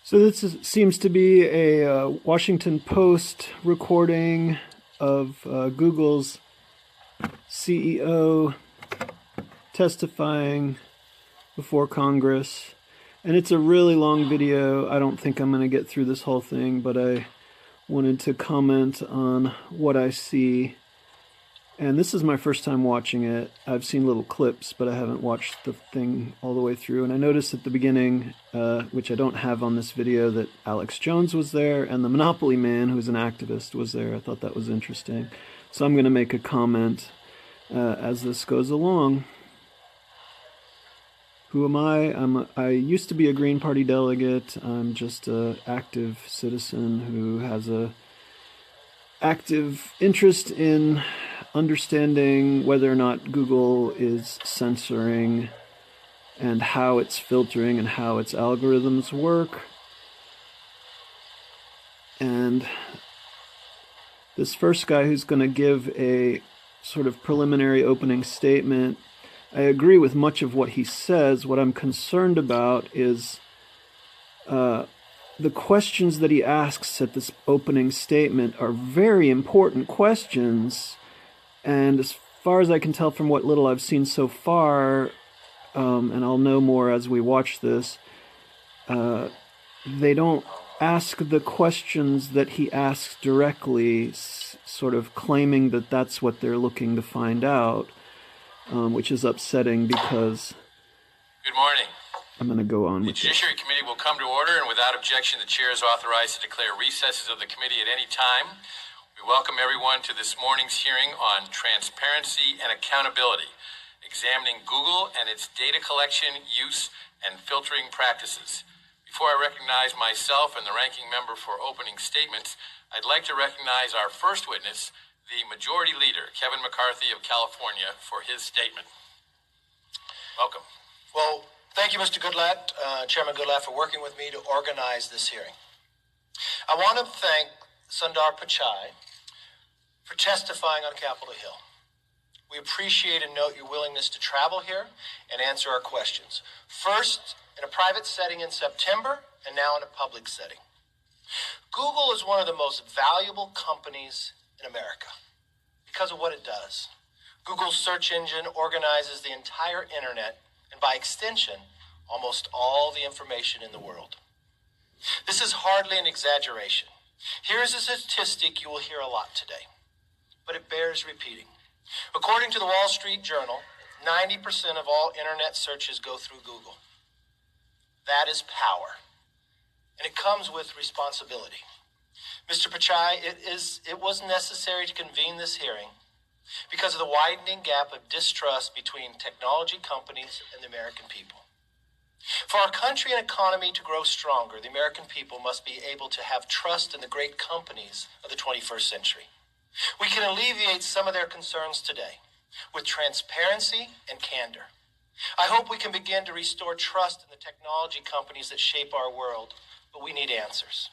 So seems to be a Washington Post recording of Google's CEO testifying before Congress. And it's a really long video. I don't think I'm going to get through this whole thing, but I wanted to comment on what I see. And this is my first time watching it. I've seen little clips, but I haven't watched the thing all the way through. And I noticed at the beginning, which I don't have on this video, that Alex Jones was there and the Monopoly Man, who's an activist, was there. I thought that was interesting. So I'm going to make a comment as this goes along. Who am I? I used to be a Green Party delegate. I'm just an active citizen who has a active interest in understanding whether or not Google is censoring and how it's filtering and how its algorithms work. And this first guy who's going to give a sort of preliminary opening statement, I agree with much of what he says. What I'm concerned about is the questions that he asks at this opening statement are very important questions. And as far as I can tell from what little I've seen so far, and I'll know more as we watch this, they don't ask the questions that he asks directly, sort of claiming that that's what they're looking to find out, which is upsetting because... Good morning. I'm going to go on with the Judiciary Committee will come to order, and without objection, the chair is authorized to declare recesses of the committee at any time. We welcome everyone to this morning's hearing on transparency and accountability, examining Google and its data collection, use, and filtering practices. Before I recognize myself and the ranking member for opening statements, I'd like to recognize our first witness, the Majority Leader, Kevin McCarthy of California, for his statement. Welcome. Well, thank you, Mr. Goodlatte, Chairman Goodlatte, for working with me to organize this hearing. I want to thank Sundar Pichai for testifying on Capitol Hill. We appreciate and note your willingness to travel here and answer our questions. First, in a private setting in September, and now in a public setting. Google is one of the most valuable companies in America because of what it does. Google's search engine organizes the entire internet, and by extension, almost all the information in the world. This is hardly an exaggeration. Here is a statistic you will hear a lot today, but it bears repeating. According to the Wall Street Journal, 90% of all internet searches go through Google. That is power, and it comes with responsibility. Mr. Pichai, it was necessary to convene this hearing because of the widening gap of distrust between technology companies and the American people. For our country and economy to grow stronger, the American people must be able to have trust in the great companies of the 21st century. We can alleviate some of their concerns today with transparency and candor. I hope we can begin to restore trust in the technology companies that shape our world, but we need answers.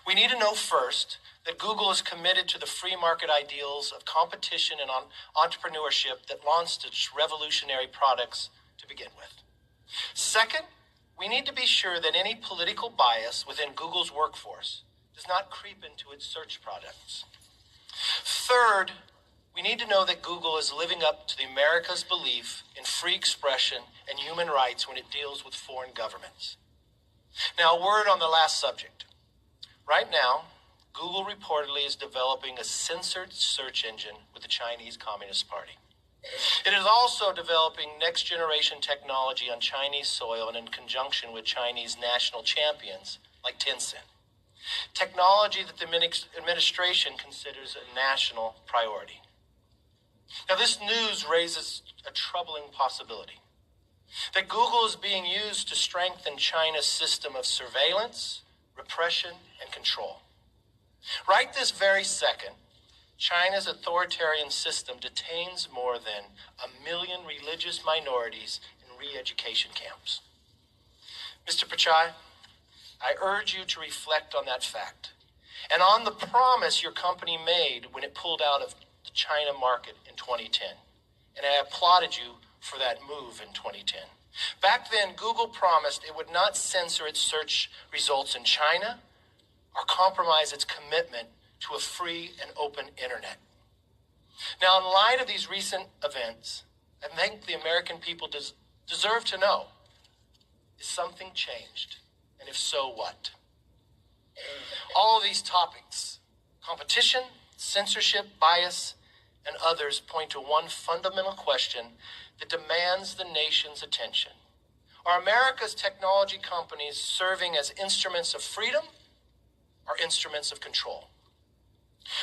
We need to know first that Google is committed to the free market ideals of competition and entrepreneurship that launched its revolutionary products to begin with. Second, we need to be sure that any political bias within Google's workforce does not creep into its search products. Third, we need to know that Google is living up to America's belief in free expression and human rights when it deals with foreign governments. Now, a word on the last subject. Right now, Google reportedly is developing a censored search engine with the Chinese Communist Party. It is also developing next-generation technology on Chinese soil and in conjunction with Chinese national champions like Tencent. Technology that the administration considers a national priority. Now, this news raises a troubling possibility that Google is being used to strengthen China's system of surveillance, repression, and control. Right this very second, China's authoritarian system detains more than 1 million religious minorities in re-education camps. Mr. Pichai, I urge you to reflect on that fact and on the promise your company made when it pulled out of the China market in 2010. And I applauded you for that move in 2010. Back then, Google promised it would not censor its search results in China or compromise its commitment to a free and open internet. Now, in light of these recent events, I think the American people deserve to know, is something changed? And if so, what? All of these topics, competition, censorship, bias, and others, point to one fundamental question that demands the nation's attention. Are America's technology companies serving as instruments of freedom or instruments of control?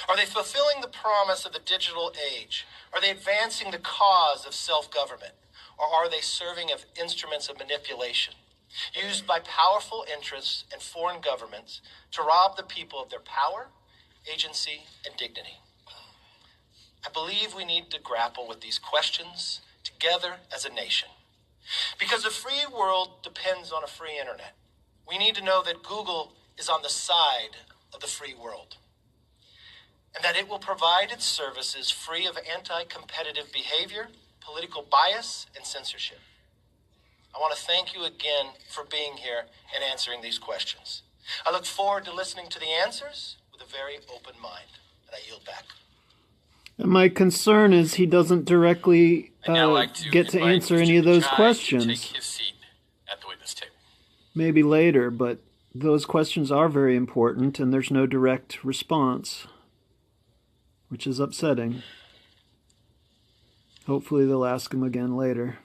Are they fulfilling the promise of the digital age? Are they advancing the cause of self-government? Or are they serving as instruments of manipulation, used by powerful interests and foreign governments to rob the people of their power, agency, and dignity? I believe we need to grapple with these questions together as a nation. Because a free world depends on a free internet. We need to know that Google is on the side of the free world, and that it will provide its services free of anti-competitive behavior, political bias, and censorship. I want to thank you again for being here and answering these questions. I look forward to listening to the answers with a very open mind, and I yield back. And my concern is he doesn't directly get to answer any of those questions. Take his seat at the witness table. Maybe later, but those questions are very important, and there's no direct response, which is upsetting. Hopefully they'll ask him again later.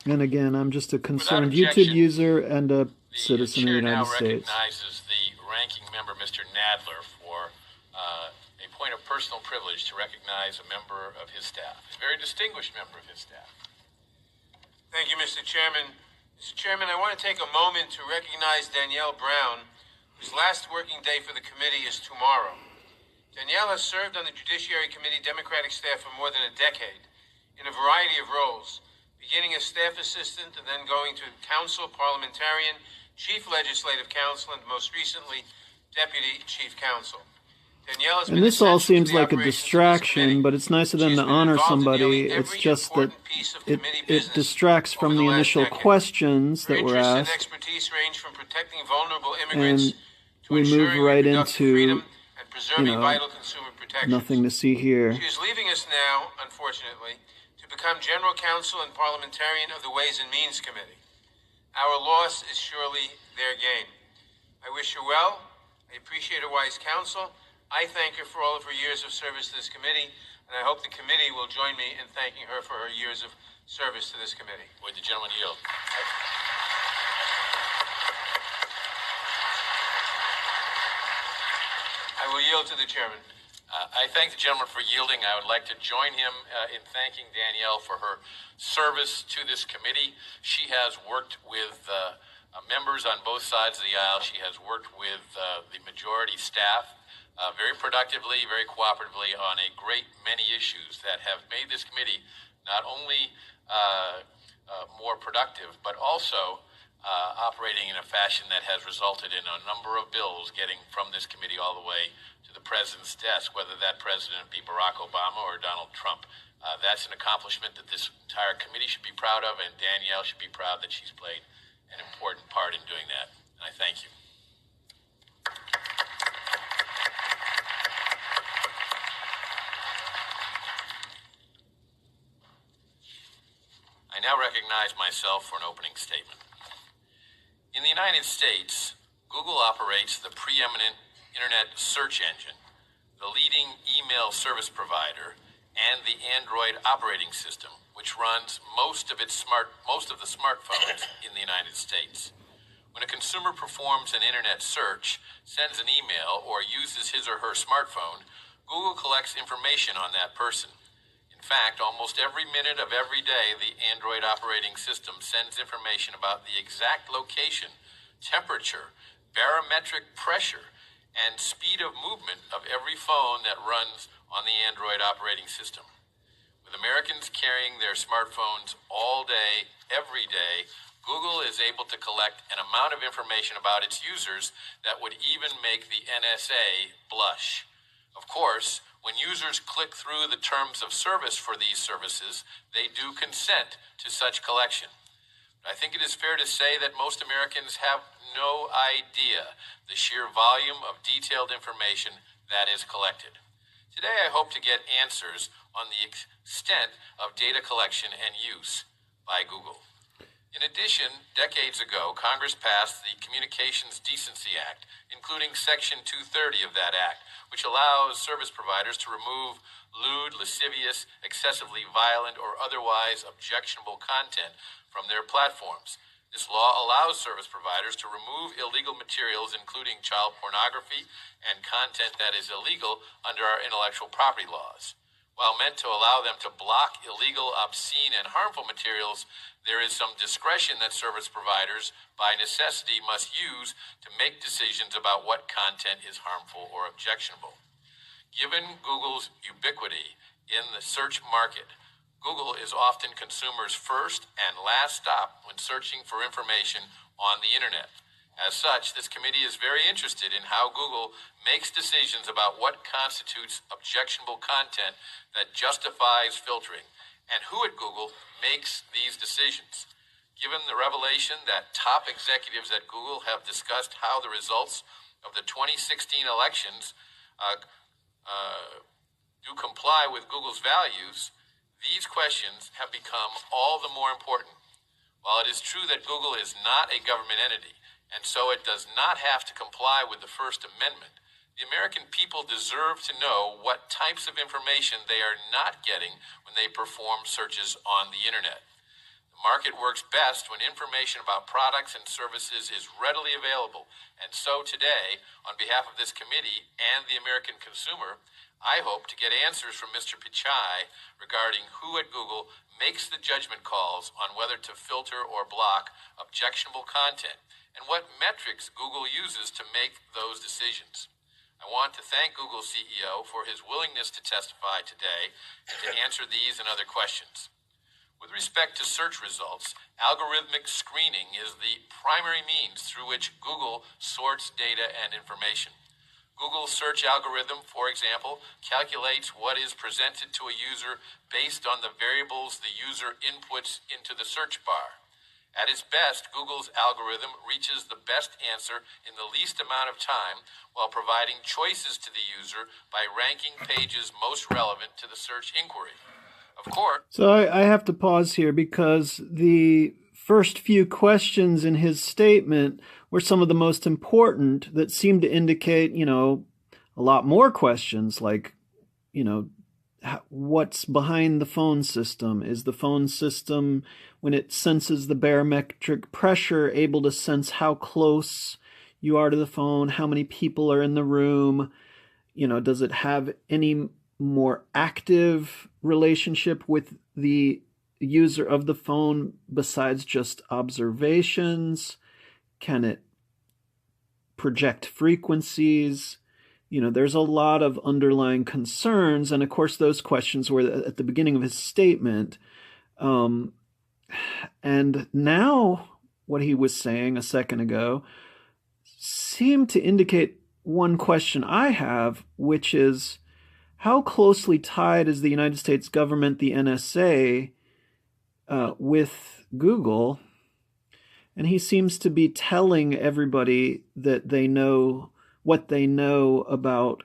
And again, I'm just a concerned YouTube user and a citizen of the United States. The chair now recognizes the ranking member, Mr. Nadler, for a point of personal privilege to recognize a member of his staff, a very distinguished member of his staff. Thank you, Mr. Chairman. Mr. Chairman, I want to take a moment to recognize Danielle Brown, whose last working day for the committee is tomorrow. Danielle has served on the Judiciary Committee Democratic staff for more than a decade in a variety of roles, beginning as staff assistant and then going to counsel, parliamentarian, chief legislative counsel, and most recently, deputy chief counsel. Danielle has and this all seems like a distraction, but it's nice of them to honor somebody. It's just that it distracts from the initial questions that were asked, and we move right into, nothing to see here. She is leaving us now, unfortunately, to become general counsel and parliamentarian of the Ways and Means Committee. Our loss is surely their gain. I wish her well. I appreciate her wise counsel. I thank her for all of her years of service to this committee, and I hope the committee will join me in thanking her for her years of service to this committee. Would the gentleman yield? I will yield to the chairman. I thank the gentleman for yielding. I would like to join him in thanking Danielle for her service to this committee. She has worked with members on both sides of the aisle. She has worked with the majority staff very productively, very cooperatively on a great many issues that have made this committee not only more productive, but also operating in a fashion that has resulted in a number of bills getting from this committee all the way to the president's desk, whether that president be Barack Obama or Donald Trump. That's an accomplishment that this entire committee should be proud of, and Danielle should be proud that she's played an important part in doing that. And I thank you. I now recognize myself for an opening statement. In the United States, Google operates the preeminent internet search engine, the leading email service provider, and the Android operating system, which runs most of the smartphones in the United States. When a consumer performs an internet search, sends an email, or uses his or her smartphone, Google collects information on that person. In fact, almost every minute of every day, the Android operating system sends information about the exact location, temperature, barometric pressure, and speed of movement of every phone that runs on the Android operating system. With Americans carrying their smartphones all day, every day, Google is able to collect an amount of information about its users that would even make the NSA blush. Of course, When users click through the terms of service for these services, they do consent to such collection. I think it is fair to say that most Americans have no idea the sheer volume of detailed information that is collected. Today, I hope to get answers on the extent of data collection and use by Google. In addition, decades ago, Congress passed the Communications Decency Act, including Section 230 of that act, which allows service providers to remove lewd, lascivious, excessively violent, or otherwise objectionable content from their platforms. This law allows service providers to remove illegal materials, including child pornography and content that is illegal under our intellectual property laws. While meant to allow them to block illegal, obscene, and harmful materials, there is some discretion that service providers, by necessity, must use to make decisions about what content is harmful or objectionable. Given Google's ubiquity in the search market, Google is often consumers' first and last stop when searching for information on the internet. As such, this committee is very interested in how Google makes decisions about what constitutes objectionable content that justifies filtering, and who at Google makes these decisions. Given the revelation that top executives at Google have discussed how the results of the 2016 elections do comply with Google's values, these questions have become all the more important. While it is true that Google is not a government entity, and so it does not have to comply with the First Amendment, the American people deserve to know what types of information they are not getting when they perform searches on the internet. The market works best when information about products and services is readily available, and so today, on behalf of this committee and the American consumer, I hope to get answers from Mr. Pichai regarding who at Google makes the judgment calls on whether to filter or block objectionable content, and what metrics Google uses to make those decisions. I want to thank Google's CEO for his willingness to testify today and to answer these and other questions. With respect to search results, algorithmic screening is the primary means through which Google sorts data and information. Google's search algorithm, for example, calculates what is presented to a user based on the variables the user inputs into the search bar. At its best, Google's algorithm reaches the best answer in the least amount of time while providing choices to the user by ranking pages most relevant to the search inquiry. Of course. So I have to pause here because the first few questions in his statement were some of the most important that seemed to indicate, a lot more questions like, what's behind the phone system? Is the phone system, when it senses the barometric pressure, able to sense how close you are to the phone, how many people are in the room? Does it have any more active relationship with the user of the phone besides just observations? Can it project frequencies? There's a lot of underlying concerns, and of course those questions were at the beginning of his statement. And now what he was saying a second ago seemed to indicate one question I have, which is, how closely tied is the United States government, the NSA, with Google? And he seems to be telling everybody that they know what they know about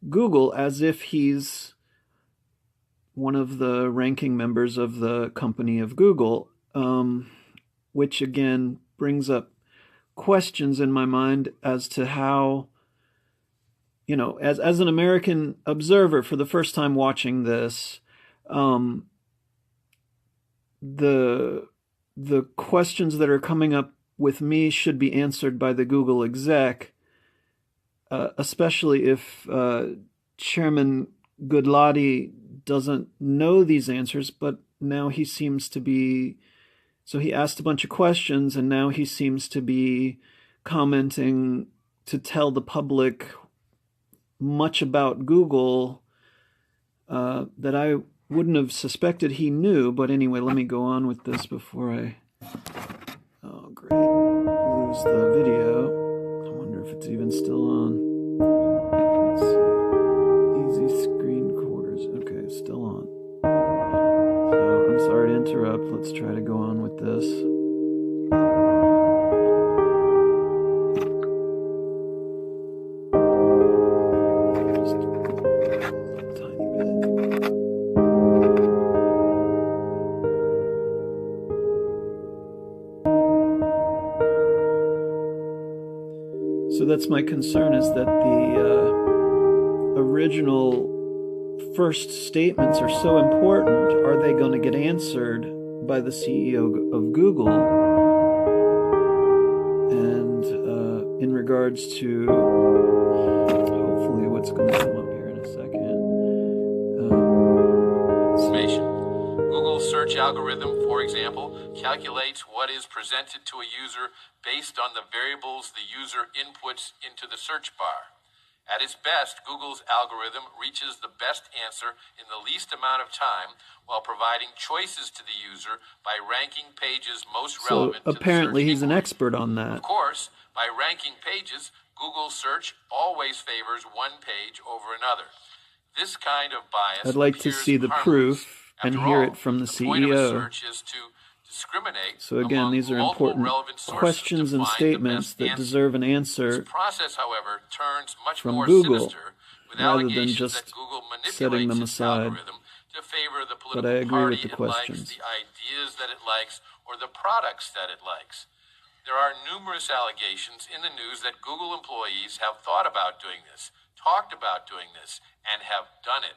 Google as if he's one of the ranking members of the company of Google, which again brings up questions in my mind as to how, as an American observer for the first time watching this, the questions that are coming up with me should be answered by the Google exec, especially if Chairman Gulati doesn't know these answers, but now he seems to be, so he asked a bunch of questions and now he seems to be commenting to tell the public much about Google that I wouldn't have suspected he knew. But anyway, let me go on with this before I, oh great, lose the video. I wonder if it's even still on. Let's see. Easy screen. interrupt. Let's try to go on with this. Just a tiny bit. So that's my concern, is that the original first statements are so important. Are they going to get answered by the CEO of Google? And in regards to, hopefully what's going to come up here in a second. Google's search algorithm, for example, calculates what is presented to a user based on the variables the user inputs into the search bar. At its best, Google's algorithm reaches the best answer in the least amount of time while providing choices to the user by ranking pages most relevant to the search apparently he's an inquiry. expert on that. Of course, by ranking pages, Google search always favors one page over another. This kind of bias I'd like to see the proof and hear it from the point of a CEO. search is to discriminate So again, among these are multiple important relevant sources questions to and find the statements best that answer. deserve an This answer process, however, turns much from more Google, sinister with rather than allegations just that Google setting them manipulates its aside. algorithm to favor the But political I agree party with the it questions. likes, the ideas that it likes, or the products that it likes. There are numerous allegations in the news that Google employees have thought about doing this, talked about doing this, and have done it.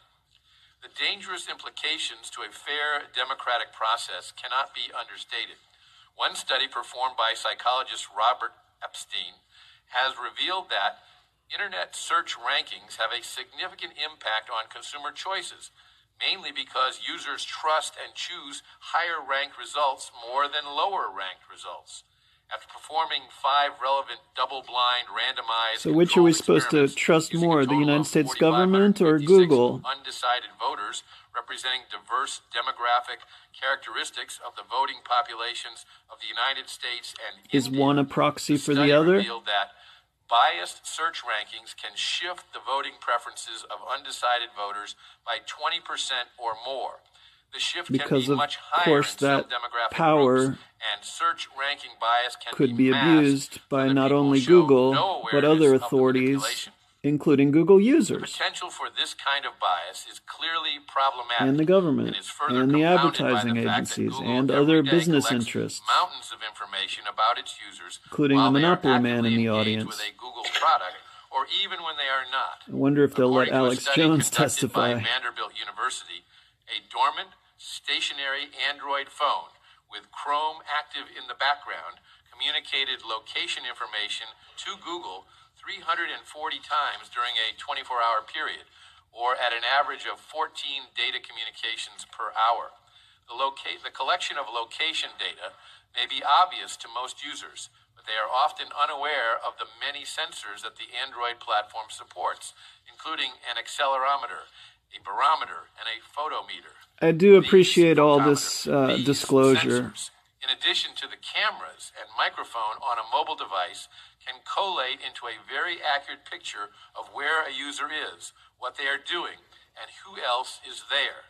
The dangerous implications to a fair democratic process cannot be understated. One study performed by psychologist Robert Epstein has revealed that internet search rankings have a significant impact on consumer choices, mainly because users trust and choose higher ranked results more than lower ranked results. After performing 5 relevant double-blind randomized So which are we controlled supposed to experiments trust using more, a the total United of States government or 4,556 Google? undecided voters representing diverse demographic characteristics of the voting populations of the United States and Is India, one a proxy for study the other? revealed that biased search rankings can shift the voting preferences of undecided voters by 20% or more. The shift Because can be of much higher course in some that demographic power groups, and search ranking bias can could be masked abused so by that not people only show Google, no but awareness other of the authorities, manipulation. including Google The users, potential for this kind of bias is clearly problematic, and the government, is further and the compounded by advertising the fact that agencies, Google and every other day business collects interests, mountains of information about its users, including while the they are Monopoly man in actively the engaged audience. with a Google product, or even when they are not. I wonder if they'll let According to a Alex study Jones conducted by testify. Vanderbilt University, a dormant, stationary Android phone with Chrome active in the background communicated location information to Google 340 times during a 24-hour period, or at an average of 14 data communications per hour. The collection of location data may be obvious to most users, but they are often unaware of the many sensors that the Android platform supports, including an accelerometer, a barometer, and a photometer. I do appreciate These all this these disclosure. sensors, in addition to the cameras and microphone on a mobile device, can collate into a very accurate picture of where a user is, what they are doing, and who else is there.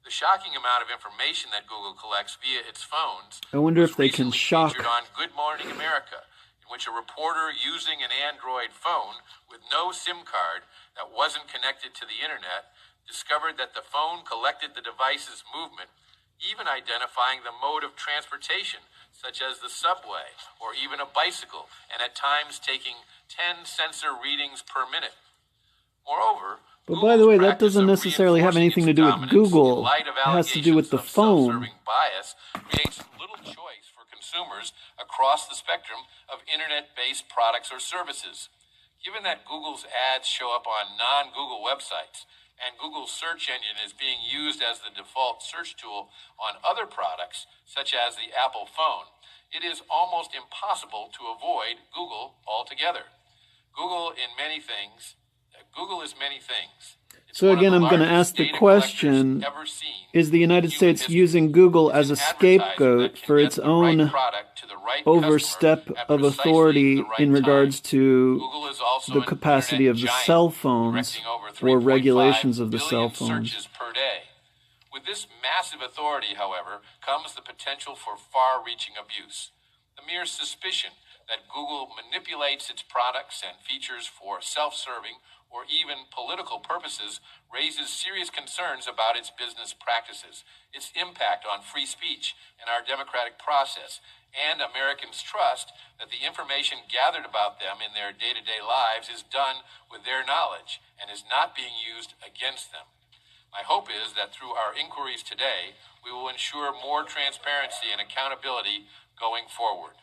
The shocking amount of information that Google collects via its phones I wonder was if they can recently shock. featured on Good Morning America, in which a reporter using an Android phone with no SIM card that wasn't connected to the internet discovered that the phone collected the device's movement, even identifying the mode of transportation, such as the subway or even a bicycle, and at times taking 10 sensor readings per minute. Moreover, But by the way, that practice doesn't of necessarily have anything to do with reinforcing its Google. dominance in light of It has to do with the allegations of self-serving phone. bias creates little choice for consumers across the spectrum of internet-based products or services. Given that Google's ads show up on non-Google websites, and Google's search engine is being used as the default search tool on other products, such as the Apple phone, it is almost impossible to avoid Google altogether. Google is many things. It's So one of again, the I'm going to largest ask the data question, collectors ever seen is the United in human States history. using Google as a It's an advertiser that scapegoat can for get its the right own product to the right overstep customer at of precisely authority the right in regards time? to Google is also the an capacity internet of the giant, cell phones directing over or 3.5 regulations of the cell billion phones? searches per day. With this massive authority, however, comes the potential for far-reaching abuse. The mere suspicion that Google manipulates its products and features for self-serving or even political purposes raises serious concerns about its business practices, its impact on free speech and our democratic process, and Americans' trust that the information gathered about them in their day-to-day lives is done with their knowledge and is not being used against them. My hope is that through our inquiries today, we will ensure more transparency and accountability going forward.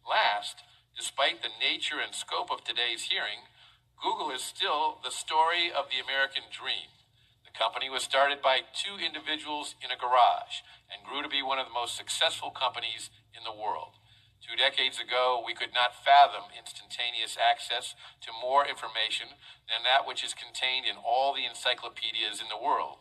Last, despite the nature and scope of today's hearing, Google is still the story of the American dream. The company was started by two individuals in a garage and grew to be one of the most successful companies in the world. 2 decades ago, we could not fathom instantaneous access to more information than that which is contained in all the encyclopedias in the world.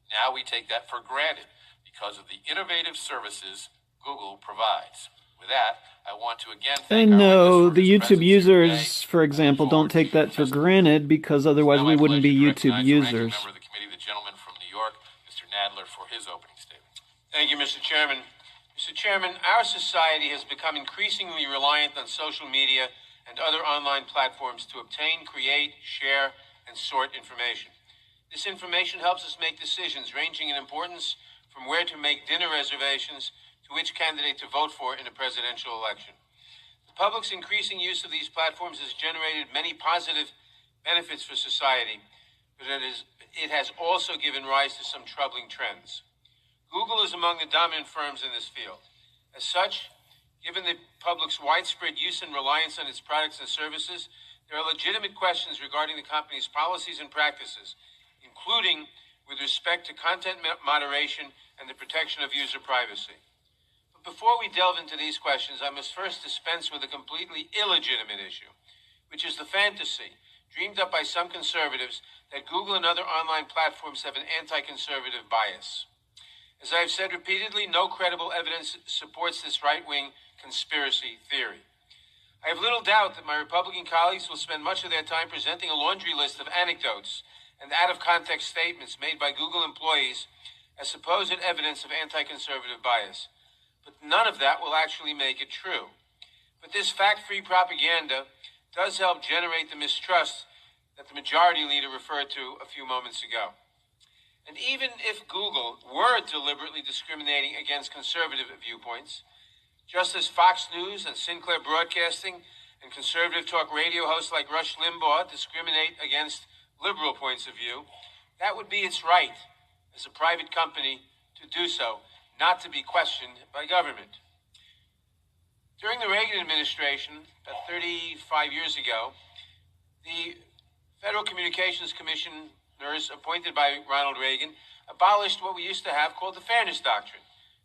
Now we take that for granted because of the innovative services Google provides. With that, I want to again thank And our no, witness for the his YouTube presence here users, today. for example, don't take that for granted because otherwise Now we my wouldn't be pleasure to YouTube recognize the ranking users. member of the committee, the gentleman from New York, Mr. Nadler, for his opening statement. Thank you, Mr. Chairman. Mr. Chairman, our society has become increasingly reliant on social media and other online platforms to obtain, create, share, and sort information. This information helps us make decisions ranging in importance from where to make dinner reservations to which candidate to vote for in a presidential election. The public's increasing use of these platforms has generated many positive benefits for society, but it has also given rise to some troubling trends. Google is among the dominant firms in this field. As such, given the public's widespread use and reliance on its products and services, there are legitimate questions regarding the company's policies and practices, including with respect to content moderation and the protection of user privacy. But before we delve into these questions, I must first dispense with a completely illegitimate issue, which is the fantasy dreamed up by some conservatives that Google and other online platforms have an anti-conservative bias. As I have said repeatedly, no credible evidence supports this right-wing conspiracy theory. I have little doubt that my Republican colleagues will spend much of their time presenting a laundry list of anecdotes and out-of-context statements made by Google employees as supposed evidence of anti-conservative bias. But none of that will actually make it true. But this fact-free propaganda does help generate the mistrust that the majority leader referred to a few moments ago. And even if Google were deliberately discriminating against conservative viewpoints, just as Fox News and Sinclair Broadcasting and conservative talk radio hosts like Rush Limbaugh discriminate against liberal points of view, that would be its right as a private company to do so, not to be questioned by government. During the Reagan administration, about 35 years ago, the Federal Communications Commission appointed by Ronald Reagan abolished what we used to have called the Fairness Doctrine,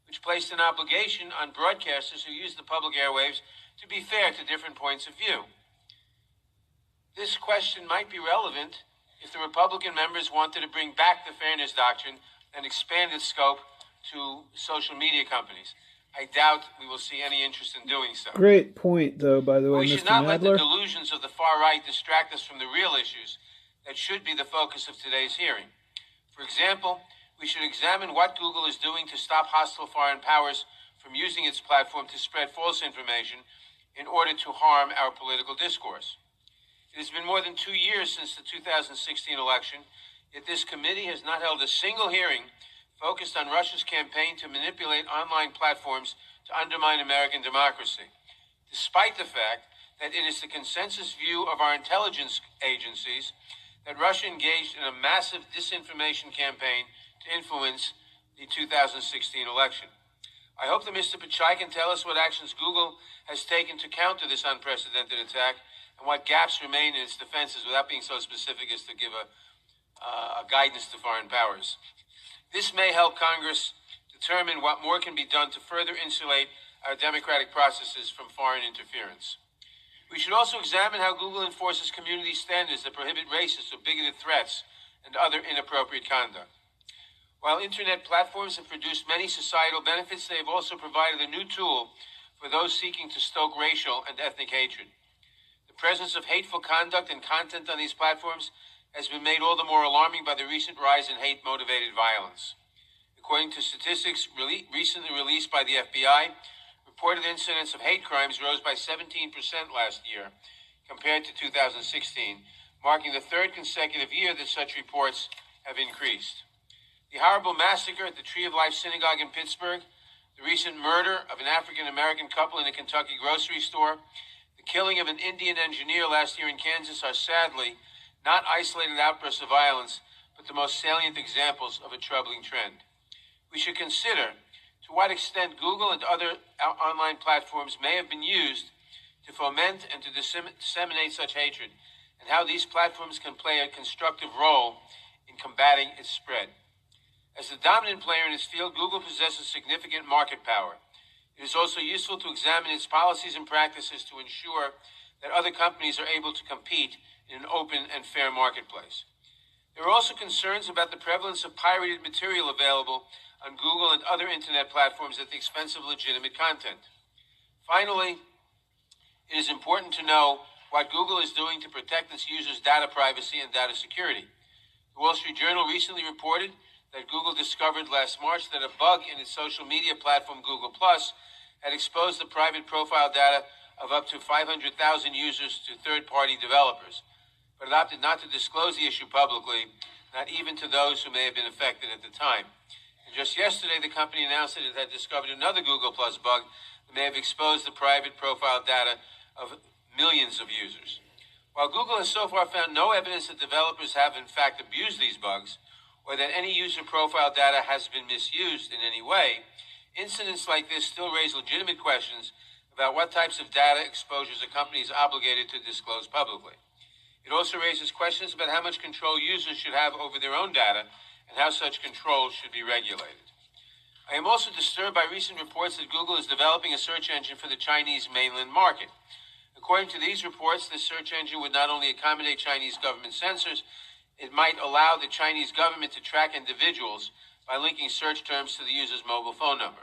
which placed an obligation on broadcasters who use the public airwaves to be fair to different points of view. This question might be relevant if the Republican members wanted to bring back the Fairness Doctrine and expand its scope to social media companies. I doubt we will see any interest in doing so. Great point, though, by the way, We Mr. should not let the Nadler. delusions of the far right distract us from the real issues that should be the focus of today's hearing. For example, we should examine what Google is doing to stop hostile foreign powers from using its platform to spread false information in order to harm our political discourse. It has been more than 2 years since the 2016 election, yet this committee has not held a single hearing focused on Russia's campaign to manipulate online platforms to undermine American democracy, despite the fact that it is the consensus view of our intelligence agencies that Russia engaged in a massive disinformation campaign to influence the 2016 election. I hope that Mr. Pichai can tell us what actions Google has taken to counter this unprecedented attack and what gaps remain in its defenses without being so specific as to give a guidance to foreign powers. This may help Congress determine what more can be done to further insulate our democratic processes from foreign interference. We should also examine how Google enforces community standards that prohibit racist or bigoted threats and other inappropriate conduct. While internet platforms have produced many societal benefits, they have also provided a new tool for those seeking to stoke racial and ethnic hatred. The presence of hateful conduct and content on these platforms has been made all the more alarming by the recent rise in hate-motivated violence. According to statistics recently released by the FBI, reported incidents of hate crimes rose by 17% last year compared to 2016, marking the third consecutive year that such reports have increased. The horrible massacre at the Tree of Life Synagogue in Pittsburgh, the recent murder of an African-American couple in a Kentucky grocery store, the killing of an Indian engineer last year in Kansas are sadly not isolated outbursts of violence, but the most salient examples of a troubling trend. We should consider to what extent Google and other online platforms may have been used to foment and to disseminate such hatred, and how these platforms can play a constructive role in combating its spread. As the dominant player in its field, Google possesses significant market power. It is also useful to examine its policies and practices to ensure that other companies are able to compete in an open and fair marketplace. There are also concerns about the prevalence of pirated material available on Google and other internet platforms at the expense of legitimate content. Finally, it is important to know what Google is doing to protect its users' data privacy and data security. The Wall Street Journal recently reported that Google discovered last March that a bug in its social media platform Google Plus had exposed the private profile data of up to 500,000 users to third-party developers, but it opted not to disclose the issue publicly, not even to those who may have been affected at the time. And just yesterday, the company announced that it had discovered another Google Plus bug that may have exposed the private profile data of millions of users. While Google has so far found no evidence that developers have in fact abused these bugs, or that any user profile data has been misused in any way, incidents like this still raise legitimate questions about what types of data exposures a company is obligated to disclose publicly. It also raises questions about how much control users should have over their own data and how such control should be regulated. I am also disturbed by recent reports that Google is developing a search engine for the Chinese mainland market. According to these reports, this search engine would not only accommodate Chinese government censors, it might allow the Chinese government to track individuals by linking search terms to the user's mobile phone number.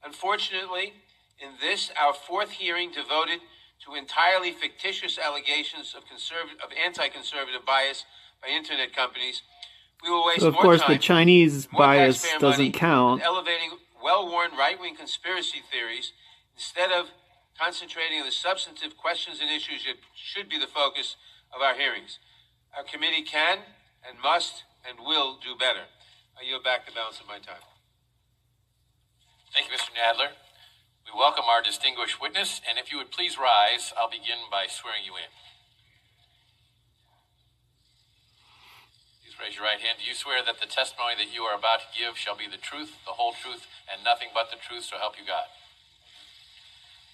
Unfortunately, in this, our fourth hearing devoted to entirely fictitious allegations of anti-conservative bias by internet companies, we will waste So of more course time, the Chinese more bias taxpayer doesn't money count. on elevating well-worn right-wing conspiracy theories instead of concentrating on the substantive questions and issues that should be the focus of our hearings. Our committee can and must and will do better. I yield back the balance of my time. Thank you, Mr. Nadler. We welcome our distinguished witness, and if you would please rise, I'll begin by swearing you in. Please raise your right hand. Do you swear that the testimony that you are about to give shall be the truth, the whole truth, and nothing but the truth, so help you God?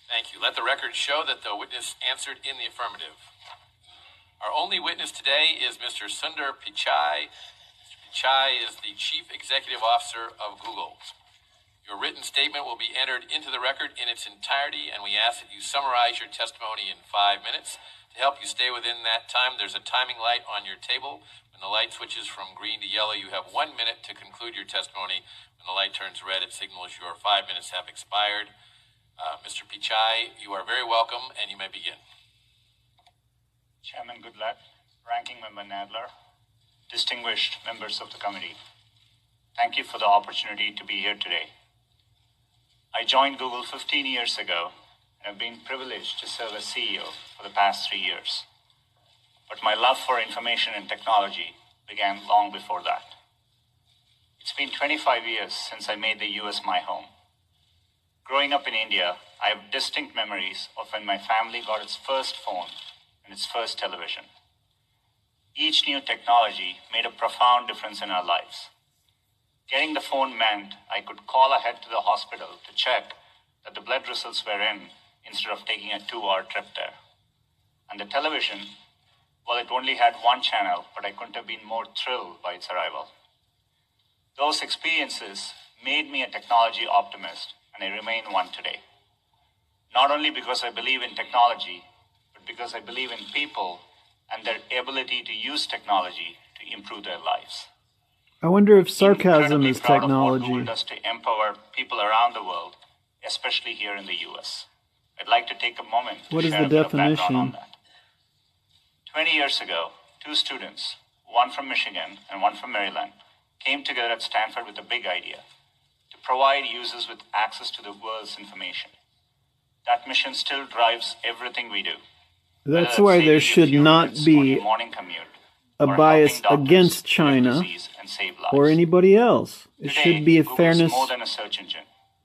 Thank you. Let the record show that the witness answered in the affirmative. Our only witness today is Mr. Sundar Pichai. Mr. Pichai is the Chief Executive Officer of Google. Your written statement will be entered into the record in its entirety, and we ask that you summarize your testimony in 5 minutes. To help you stay within that time, there's a timing light on your table. When the light switches from green to yellow, you have 1 minute to conclude your testimony. When the light turns red, it signals your 5 minutes have expired. Mr. Pichai, you are very welcome, and you may begin. Chairman Goodlatte, Ranking Member Nadler, distinguished members of the committee, thank you for the opportunity to be here today. I joined Google 15 years ago and have been privileged to serve as CEO for the past 3 years. But my love for information and technology began long before that. It's been 25 years since I made the US my home. Growing up in India, I have distinct memories of when my family got its first phone and its first television. Each new technology made a profound difference in our lives. Getting the phone meant I could call ahead to the hospital to check that the blood results were in instead of taking a 2-hour trip there. And the television, well, it only had one channel, but I couldn't have been more thrilled by its arrival. Those experiences made me a technology optimist, and I remain one today. Not only because I believe in technology, but because I believe in people and their ability to use technology to improve their lives. I wonder if sarcasm I'm is proud of what technology. Google does to empower people around the world, especially here in the US. I'd like to take a moment to What is share the a bit of background definition? on that. 20 years ago, 2 students, one from Michigan and one from Maryland, came together at Stanford with a big idea: to provide users with access to the world's information. That mission still drives everything we do. That's why there should not be a bias against China or anybody else. It should be a fairness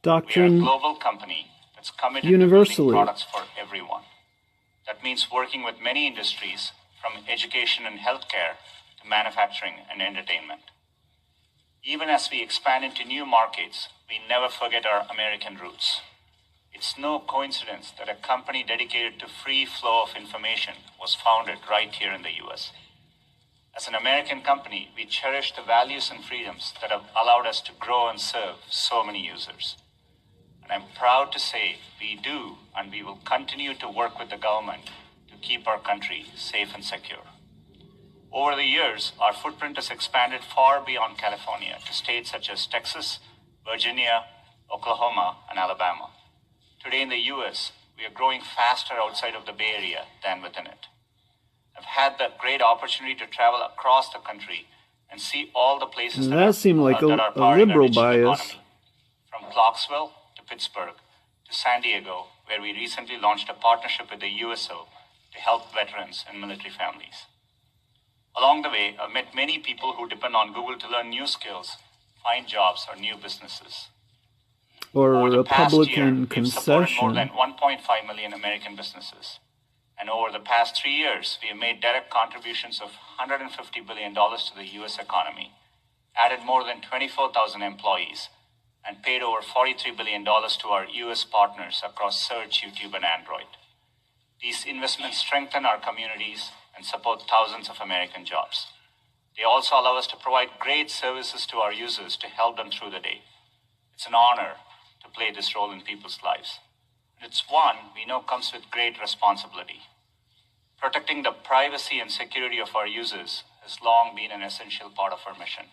doctrine we are a global company that's committed universally. to building products for everyone. That means working with many industries, from education and healthcare to manufacturing and entertainment. Even as we expand into new markets, we never forget our American roots. It's no coincidence that a company dedicated to free flow of information was founded right here in the US. As an American company, we cherish the values and freedoms that have allowed us to grow and serve so many users. And I'm proud to say we do, and we will continue to work with the government to keep our country safe and secure. Over the years, our footprint has expanded far beyond California to states such as Texas, Virginia, Oklahoma, and Alabama. Today in the US, we are growing faster outside of the Bay Area than within it. I've had the great opportunity to travel across the country and see all the places that seemed like a liberal bias. From Clarksville to Pittsburgh to San Diego, where we recently launched a partnership with the USO to help veterans and military families. Along the way, I've met many people who depend on Google to learn new skills, find jobs, or new businesses. Or over a Republican we've supported more concession. than 1.5 million American businesses. And over the past 3 years, we have made direct contributions of $150 billion to the U.S. economy, added more than 24,000 employees, and paid over $43 billion to our U.S. partners across Search, YouTube, and Android. These investments strengthen our communities and support thousands of American jobs. They also allow us to provide great services to our users to help them through the day. It's an honor to play this role in people's lives. And it's one we know comes with great responsibility. Protecting the privacy and security of our users has long been an essential part of our mission.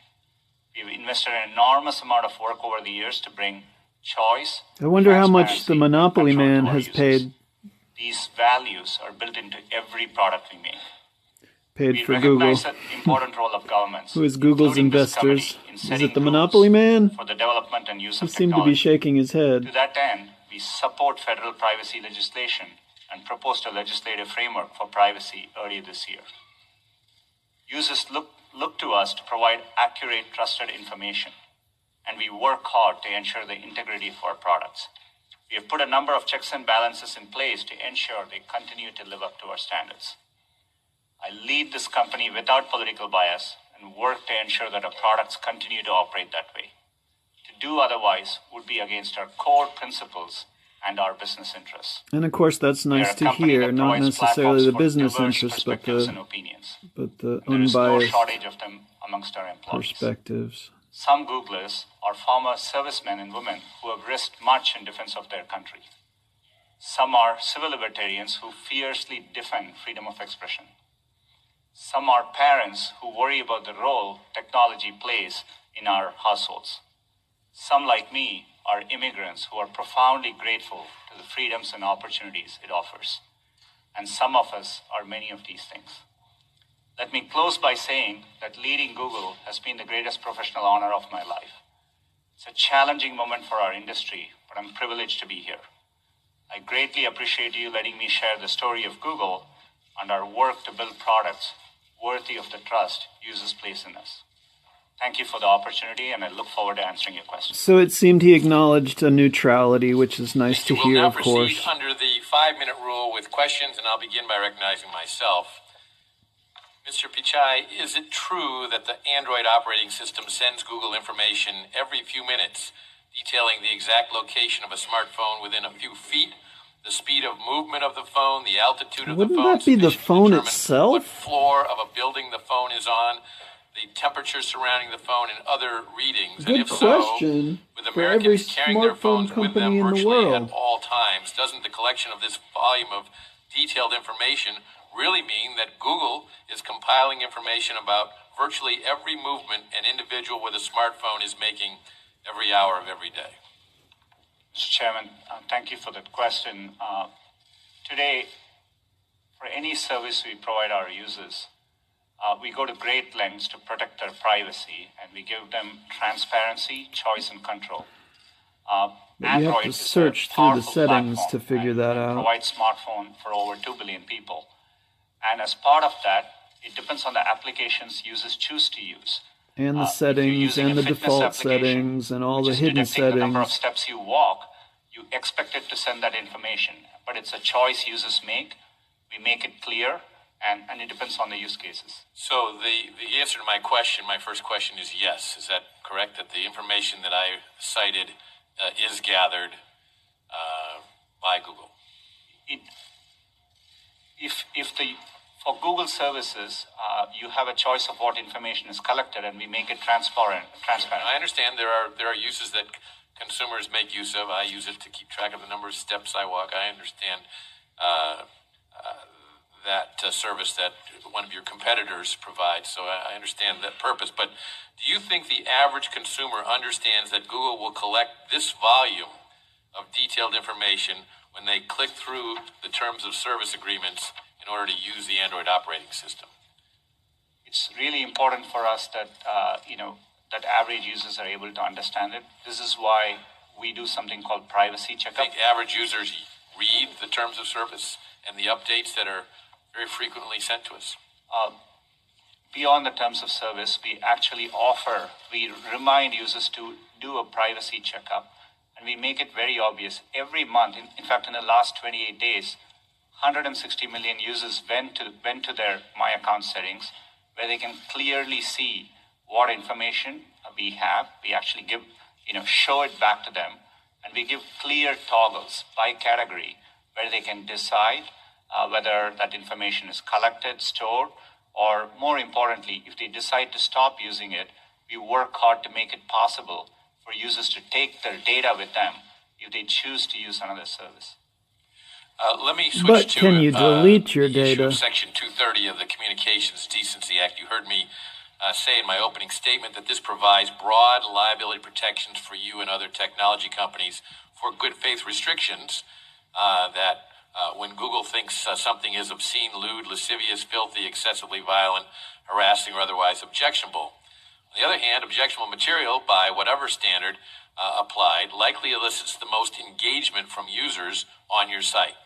We've invested an enormous amount of work over the years to bring choice. I wonder how much transparency, the Monopoly and control man to our has users. paid These values are built into every product we make. We for Google. recognize the important role of governments, Who is Google's including this investors? committee, in Is setting it the rules Monopoly man? for the development and use He of seemed to be technology. shaking his To head. that end, we support federal privacy legislation and proposed a legislative framework for privacy earlier this year. Users look to us to provide accurate, trusted information, and we work hard to ensure the integrity of our products. We have put a number of checks and balances in place to ensure they continue to live up to our standards. I lead this company without political bias and work to ensure that our products continue to operate that way. To do otherwise would be against our core principles and our business interests. And of course, that's We are nice a to company hear, that not provides necessarily the platforms for business diverse interests, but perspectives and the opinions. unbiased There is no shortage of them amongst our employees. perspectives. Some Googlers are former servicemen and women who have risked much in defense of their country. Some are civil libertarians who fiercely defend freedom of expression. Some are parents who worry about the role technology plays in our households. Some, like me, are immigrants who are profoundly grateful to the freedoms and opportunities it offers. And some of us are many of these things. Let me close by saying that leading Google has been the greatest professional honor of my life. It's a challenging moment for our industry, but I'm privileged to be here. I greatly appreciate you letting me share the story of Google and our work to build products worthy of the trust users place in us. Thank you for the opportunity, and I look forward to answering your questions. So it seemed he acknowledged a neutrality, which is nice to We'll hear, now of course. proceed under the 5-minute rule with questions, and I'll begin by recognizing myself. Mr. Pichai, is it true that the Android operating system sends Google information every few minutes, detailing the exact location of a smartphone within a few feet, the speed of movement of the phone, the altitude of Wouldn't the phone, that be the sufficient to phone determine itself? what floor of a building the phone is on, the temperature surrounding the phone, and other readings? Good and if question so, with for every Americans carrying their smartphone phones with them company in the virtually world. at all times, doesn't the collection of this volume of detailed information really mean that Google is compiling information about virtually every movement an individual with a smartphone is making every hour of every day? Mr. Chairman, thank you for that question. Today, for any service we provide our users, We go to great lengths to protect their privacy, and we give them transparency, choice, and control. But you have to search through the settings to figure that out. Provides smartphone for over 2 billion people. And as part of that, it depends on the applications users choose to use. And the settings, and the default settings, and all the hidden settings. The number of steps you walk, you expect it to send that information. But it's a choice users make. We make it clear, and it depends on the use cases. So the answer to my question, my first question is yes. Is that correct? That the information that I cited is gathered by Google? For Google services, you have a choice of what information is collected, and we make it transparent. I understand there are uses that consumers make use of. I use it to keep track of the number of steps I walk. I understand that service that one of your competitors provides, so I understand that purpose. But do you think the average consumer understands that Google will collect this volume of detailed information when they click through the terms of service agreements in order to use the Android operating system? It's really important for us that that average users are able to understand it. This is why we do something called privacy checkup. I think average users read the terms of service and the updates that are very frequently sent to us. Beyond the terms of service, we remind users to do a privacy checkup, and we make it very obvious. Every month, in fact, in the last 28 days, 160 million users went to their My Account settings, where they can clearly see what information we have. We actually show it back to them, and we give clear toggles by category where they can decide whether that information is collected, stored, or more importantly, if they decide to stop using it, we work hard to make it possible for users to take their data with them if they choose to use another service. Let me switch but to can you delete your the issue data? of Section 230 of the Communications Decency Act. You heard me say in my opening statement that this provides broad liability protections for you and other technology companies for good faith restrictions that when Google thinks something is obscene, lewd, lascivious, filthy, excessively violent, harassing, or otherwise objectionable. On the other hand, objectionable material, by whatever standard applied, likely elicits the most engagement from users on your site.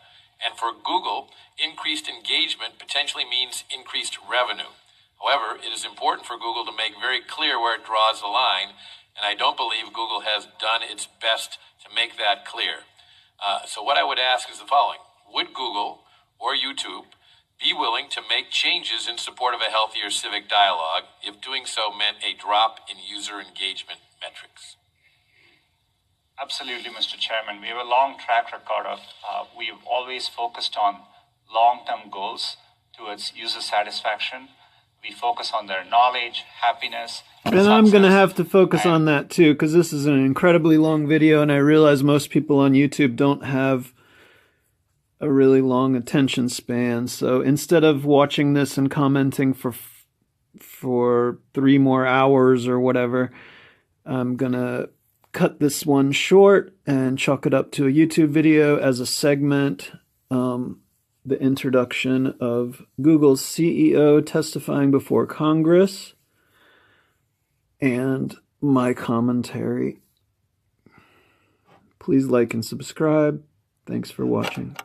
And for Google, increased engagement potentially means increased revenue. However, it is important for Google to make very clear where it draws the line, and I don't believe Google has done its best to make that clear. So what I would ask is the following. Would Google or YouTube be willing to make changes in support of a healthier civic dialogue if doing so meant a drop in user engagement metrics? Absolutely, Mr. Chairman. We have a long track record of, we've always focused on long-term goals towards user satisfaction. We focus on their knowledge, happiness, and I'm going to have to focus on that too, because this is an incredibly long video, and I realize most people on YouTube don't have a really long attention span. So instead of watching this and commenting for 3 more hours or whatever, I'm going to cut this one short and chalk it up to a YouTube video as a segment. The introduction of Google's CEO testifying before Congress, and my commentary. Please like and subscribe. Thanks for watching.